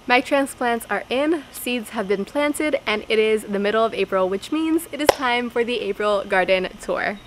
My transplants are in, seeds have been planted, and it is the middle of April, which means it is time for the April garden tour.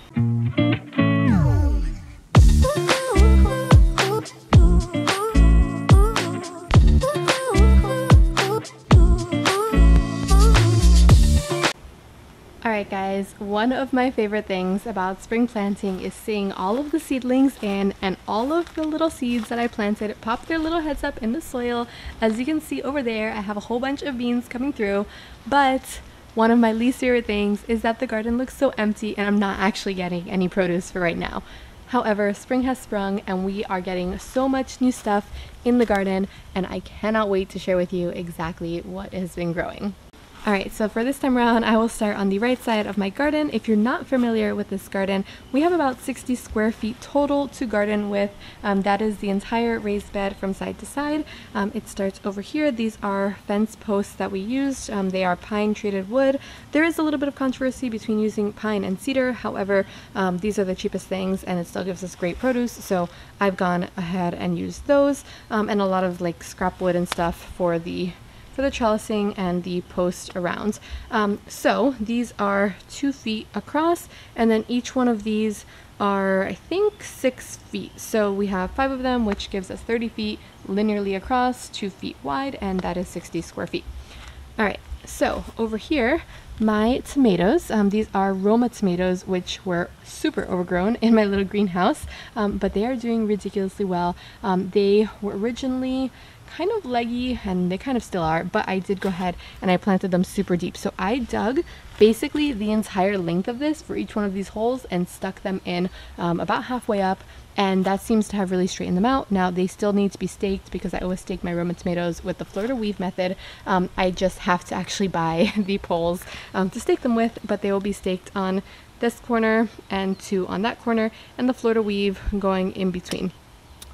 Alright guys, one of my favorite things about spring planting is seeing all of the seedlings in and all of the little seeds that I planted pop their little heads up in the soil. As you can see over there, I have a whole bunch of beans coming through, but one of my least favorite things is that the garden looks so empty and I'm not actually getting any produce for right now. However, spring has sprung and we are getting so much new stuff in the garden, and I cannot wait to share with you exactly what has been growing. Alright, so for this time around, I will start on the right side of my garden. If you're not familiar with this garden, we have about 60 square feet total to garden with. That is the entire raised bed from side to side. It starts over here. These are fence posts that we used. They are pine treated wood. There is a little bit of controversy between using pine and cedar. However, these are the cheapest things and it still gives us great produce. So I've gone ahead and used those, and a lot of like scrap wood and stuff for the trellising and the post around. So these are 2 feet across, and then each one of these are, I think, 6 feet. So we have 5 of them, which gives us 30 feet linearly across, 2 feet wide, and that is 60 square feet. All right, so over here, my tomatoes, these are Roma tomatoes, which were super overgrown in my little greenhouse, but they are doing ridiculously well. They were originally kind of leggy, and they kind of still are, but I did go ahead and I planted them super deep. So I dug basically the entire length of this for each one of these holes and stuck them in about halfway up, and that seems to have really straightened them out. Now they still need to be staked because I always stake my Roma tomatoes with the Florida weave method. I just have to actually buy the poles to stake them with, but they will be staked on this corner and 2 on that corner, and the Florida weave going in between.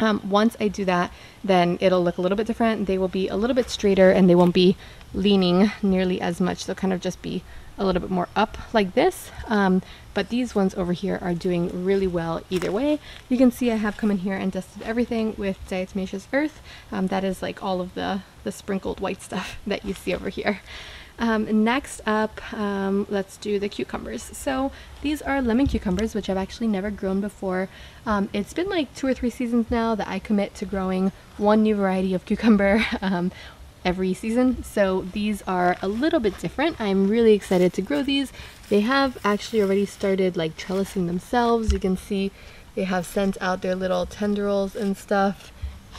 Once I do that, then it'll look a little bit different. They will be a little bit straighter and they won't be leaning nearly as much. They'll kind of just be a little bit more up like this. But these ones over here are doing really well either way. You can see I have come in here and dusted everything with diatomaceous earth. That is like all of the sprinkled white stuff that you see over here. Next up, let's do the cucumbers. So these are lemon cucumbers, which I've actually never grown before. It's been like 2 or 3 seasons now that I commit to growing one new variety of cucumber every season. So these are a little bit different. I'm really excited to grow these. They have actually already started like trellising themselves. You can see they have sent out their little tendrils and stuff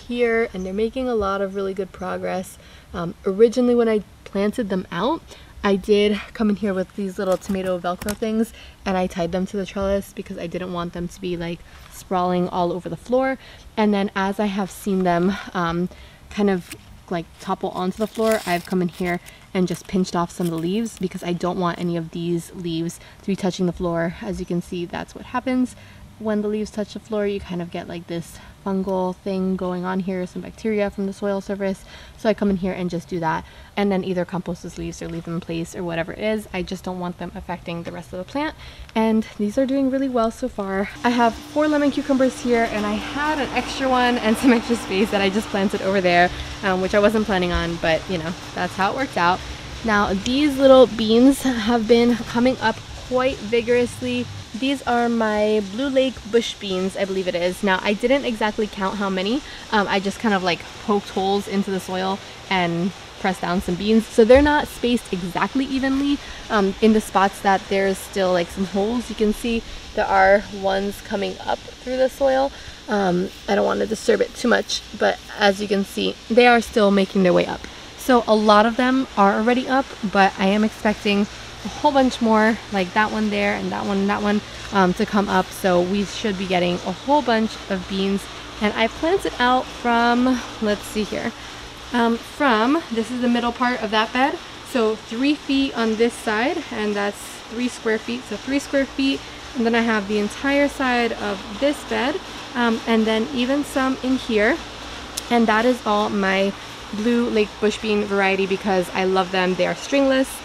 here, and they're making a lot of really good progress. Originally when I planted them out, I did come in here with these little tomato velcro things and I tied them to the trellis because I didn't want them to be like sprawling all over the floor. And then as I have seen them kind of like topple onto the floor, I've come in here and just pinched off some of the leaves because I don't want any of these leaves to be touching the floor. As you can see, that's what happens when the leaves touch the floor. You kind of get like this fungal thing going on here, some bacteria from the soil surface. So I come in here and just do that, and then either compost those leaves or leave them in place or whatever it is. I just don't want them affecting the rest of the plant, and these are doing really well so far. I have 4 lemon cucumbers here, and I had an extra one and some extra space that I just planted over there, which I wasn't planning on, but you know, that's how it worked out. Now these little beans have been coming up quite vigorously. These are my Blue Lake bush beans, I believe it is. Now I didn't exactly count how many. I just kind of like poked holes into the soil and pressed down some beans. So they're not spaced exactly evenly. In the spots that there's still like some holes, you can see there are ones coming up through the soil. I don't want to disturb it too much, but as you can see, they are still making their way up. So a lot of them are already up, but I am expecting a whole bunch more, like that one there and that one and that one, to come up. So we should be getting a whole bunch of beans. And I planted out from, let's see here, this is the middle part of that bed, so 3 feet on this side, and that's 3 square feet, so 3 square feet. And then I have the entire side of this bed, and then even some in here, and that is all my Blue Lake bush bean variety because I love them. They are stringless.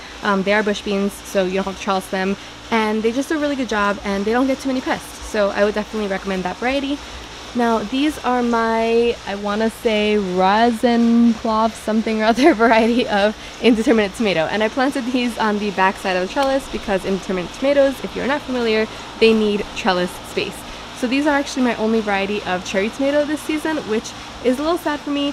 They are bush beans, so you don't have to trellis them, and they just do a really good job, and they don't get too many pests. So I would definitely recommend that variety. Now these are my, I want to say Rasenklav something or other variety of indeterminate tomato, and I planted these on the back side of the trellis because indeterminate tomatoes, if you're not familiar, they need trellis space. So these are actually my only variety of cherry tomato this season, which is a little sad for me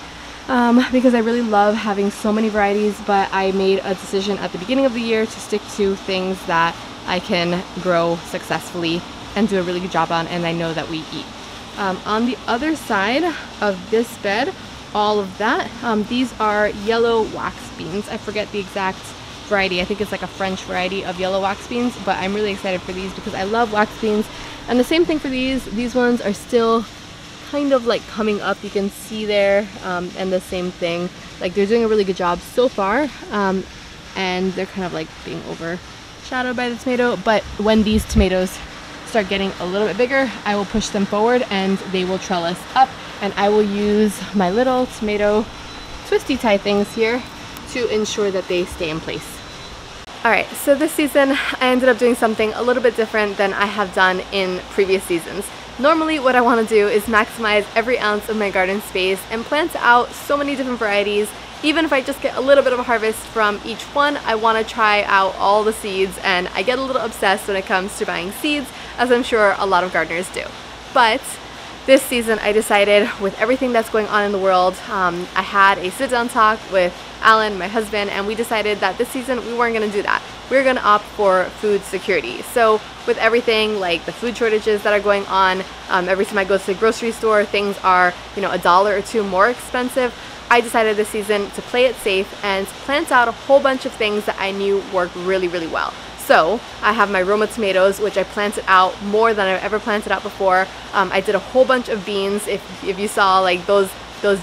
because I really love having so many varieties, but I made a decision at the beginning of the year to stick to things that I can grow successfully and do a really good job on, and I know that we eat. On the other side of this bed, all of that, these are yellow wax beans. I forget the exact variety. I think it's like a French variety of yellow wax beans, but I'm really excited for these because I love wax beans. And the same thing for these ones are still kind of like coming up, you can see there, and the same thing, like they're doing a really good job so far, and they're kind of like being overshadowed by the tomato. But when these tomatoes start getting a little bit bigger, I will push them forward and they will trellis up, and I will use my little tomato twisty tie things here to ensure that they stay in place. Alright, so this season I ended up doing something a little bit different than I have done in previous seasons. Normally what I want to do is maximize every ounce of my garden space and plant out so many different varieties. Even if I just get a little bit of a harvest from each one, I want to try out all the seeds, and I get a little obsessed when it comes to buying seeds, as I'm sure a lot of gardeners do. But this season I decided, with everything that's going on in the world, I had a sit-down talk with Alan, my husband, and we decided that this season we weren't going to do that. We were going to opt for food security. So with everything like the food shortages that are going on, every time I go to the grocery store, things are, you know, $1 or $2 more expensive. I decided this season to play it safe and plant out a whole bunch of things that I knew worked really, really well. So I have my Roma tomatoes, which I planted out more than I've ever planted out before. I did a whole bunch of beans. If you saw like those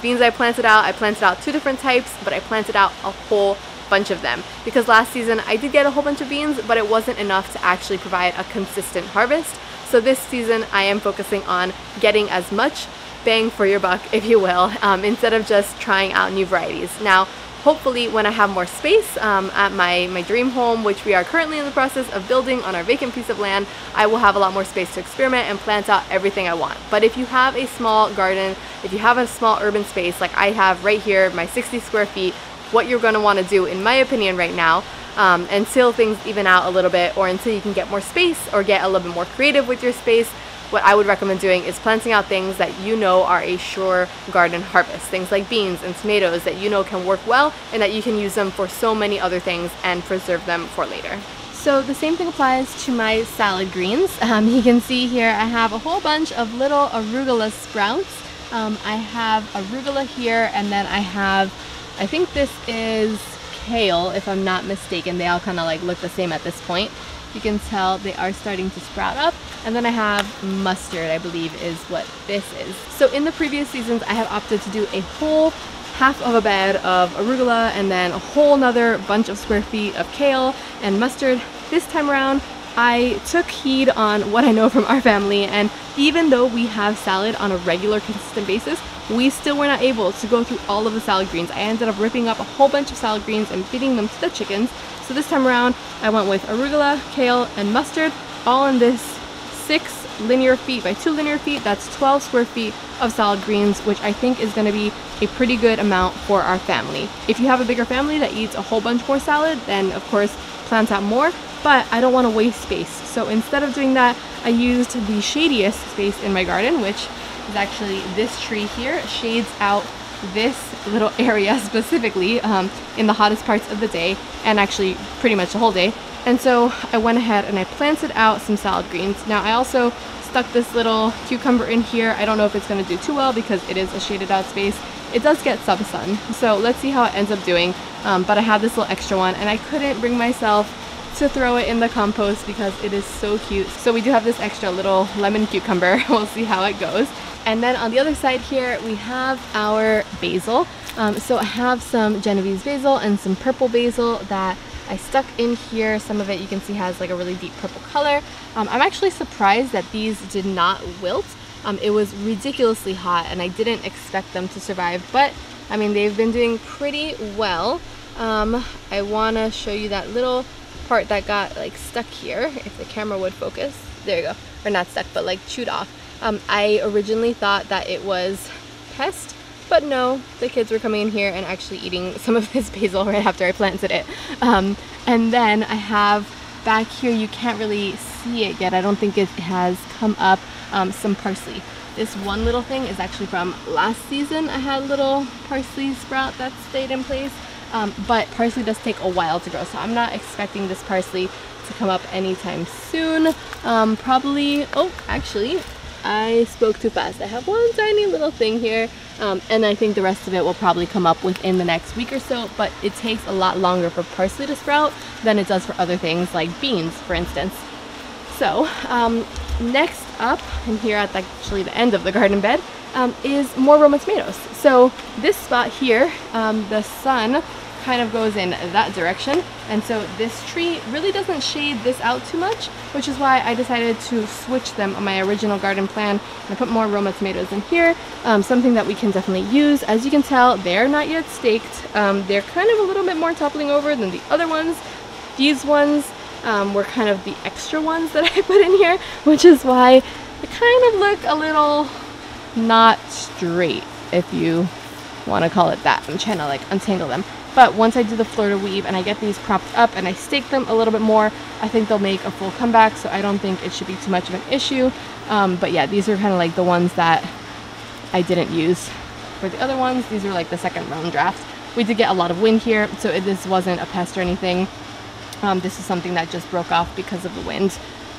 beans I planted out 2 different types, but I planted out a whole bunch of them because last season I did get a whole bunch of beans, but it wasn't enough to actually provide a consistent harvest. So this season I am focusing on getting as much bang for your buck, if you will, instead of just trying out new varieties. Now, hopefully when I have more space at my dream home, which we are currently in the process of building on our vacant piece of land, I will have a lot more space to experiment and plant out everything I want. But if you have a small garden, if you have a small urban space like I have right here, my 60 square feet, what you're going to want to do, in my opinion right now, until things even out a little bit, or until you can get more space or get a little bit more creative with your space, what I would recommend doing is planting out things that you know are a sure garden harvest. Things like beans and tomatoes that you know can work well and that you can use them for so many other things and preserve them for later. So the same thing applies to my salad greens. You can see here I have a whole bunch of little arugula sprouts. I have arugula here, and then I have, I think this is kale if I'm not mistaken. They all kind of like look the same at this point. You can tell they are starting to sprout up. And then I have mustard, I believe is what this is. So in the previous seasons I have opted to do a whole half of a bed of arugula and then a whole nother bunch of square feet of kale and mustard. This time around I took heed on what I know from our family, and even though we have salad on a regular consistent basis, we still were not able to go through all of the salad greens. I ended up ripping up a whole bunch of salad greens and feeding them to the chickens. So this time around I went with arugula, kale, and mustard, all in this 6 linear feet by 2 linear feet. That's 12 square feet of salad greens, which I think is going to be a pretty good amount for our family. If you have a bigger family that eats a whole bunch more salad, then of course plant out more, but I don't want to waste space. So instead of doing that, I used the shadiest space in my garden, which is actually this tree here. It shades out this little area specifically in the hottest parts of the day, and actually pretty much the whole day. And so I went ahead and I planted out some salad greens. Now I also stuck this little cucumber in here. I don't know if it's going to do too well because it is a shaded out space. It does get some sun, so let's see how it ends up doing. But I have this little extra one and I couldn't bring myself to throw it in the compost because it is so cute. So we do have this extra little lemon cucumber. We'll see how it goes. And then on the other side here we have our basil. So I have some Genovese basil and some purple basil that I stuck in here. Some of it you can see has like a really deep purple color. I'm actually surprised that these did not wilt. It was ridiculously hot and I didn't expect them to survive, but I mean they've been doing pretty well. I want to show you that little part that got like stuck here, if the camera would focus. There you go. Or not stuck, but like chewed off. I originally thought that it was pest, but no, the kids were coming in here and actually eating some of this basil right after I planted it. And then I have back here, you can't really see it yet, I don't think it has come up, some parsley. This one little thing is actually from last season. I had a little parsley sprout that stayed in place, but parsley does take a while to grow, so I'm not expecting this parsley to come up anytime soon. Probably, oh, actually, I spoke too fast. I have one tiny little thing here, and I think the rest of it will probably come up within the next week or so, but it takes a lot longer for parsley to sprout than it does for other things like beans, for instance. So, next up, and here at actually the end of the garden bed, is more Roma tomatoes. So this spot here, the sun kind of goes in that direction, and so this tree really doesn't shade this out too much, which is why I decided to switch them on my original garden plan and I put more Roma tomatoes in here, something that we can definitely use. As you can tell, they're not yet staked. They're kind of a little bit more toppling over than the other ones. These ones were kind of the extra ones that I put in here, which is why they kind of look a little not straight, if you want to call it that. I'm trying to like untangle them. But once I do the Florida weave and I get these propped up and I stake them a little bit more, I think they'll make a full comeback, so I don't think it should be too much of an issue. But yeah, these are kind of like the ones that I didn't use for the other ones. These are like the second round draft. We did get a lot of wind here, so this wasn't a pest or anything. This is something that just broke off because of the wind.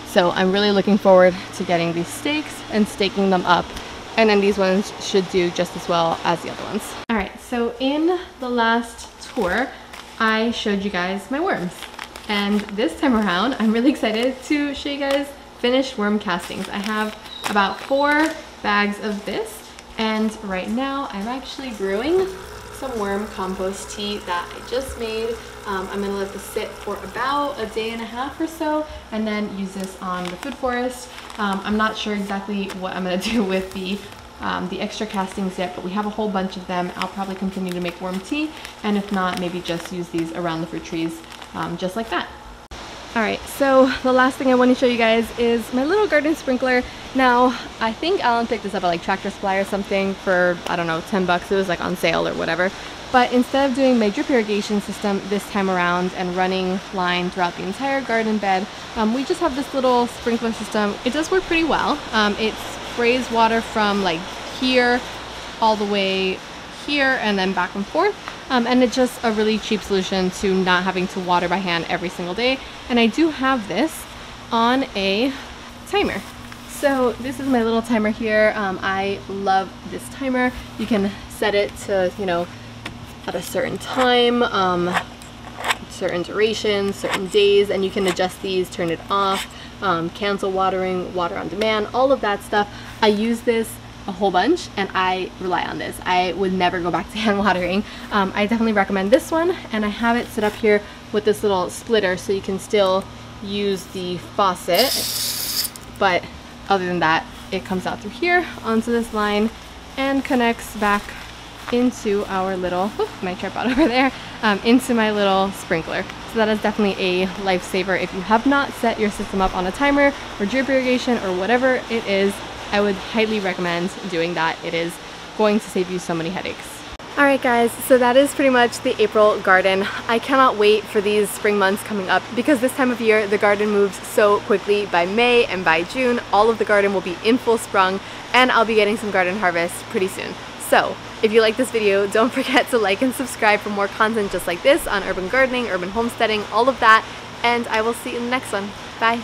So I'm really looking forward to getting these stakes and staking them up. And then these ones should do just as well as the other ones. All right, so in the last tour, I showed you guys my worms. And this time around, I'm really excited to show you guys finished worm castings. I have about 4 bags of this. And right now, I'm actually brewing some worm compost tea that I just made. I'm gonna let this sit for about a day and a half or so and then use this on the food forest. I'm not sure exactly what I'm gonna do with the extra castings yet, but we have a whole bunch of them. I'll probably continue to make worm tea, and if not, maybe just use these around the fruit trees, just like that. Alright, so the last thing I want to show you guys is my little garden sprinkler. Now, I think Alan picked this up at like Tractor Supply or something for, I don't know, 10 bucks. It was like on sale or whatever. But instead of doing my drip irrigation system this time around and running line throughout the entire garden bed, we just have this little sprinkler system. It does work pretty well. It sprays water from like here all the way here and then back and forth. And it's just a really cheap solution to not having to water by hand every single day. And I do have this on a timer. So this is my little timer here. I love this timer. You can set it to, you know, at a certain time, certain duration, certain days, and you can adjust these, turn it off, cancel watering, water on demand, all of that stuff. I use this a whole bunch and I rely on this. I would never go back to hand watering. I definitely recommend this one, and I have it set up here with this little splitter so you can still use the faucet, but other than that, it comes out through here onto this line and connects back into our little, my tripod over there, into my little sprinkler. So that is definitely a lifesaver. If you have not set your system up on a timer or drip irrigation or whatever it is, I would highly recommend doing that. It is going to save you so many headaches. Alright guys, so that is pretty much the April garden. I cannot wait for these spring months coming up because this time of year the garden moves so quickly. By May and by June, all of the garden will be in full sprung and I'll be getting some garden harvest pretty soon. So if you like this video, don't forget to like and subscribe for more content just like this on urban gardening, urban homesteading, all of that, and I will see you in the next one. Bye!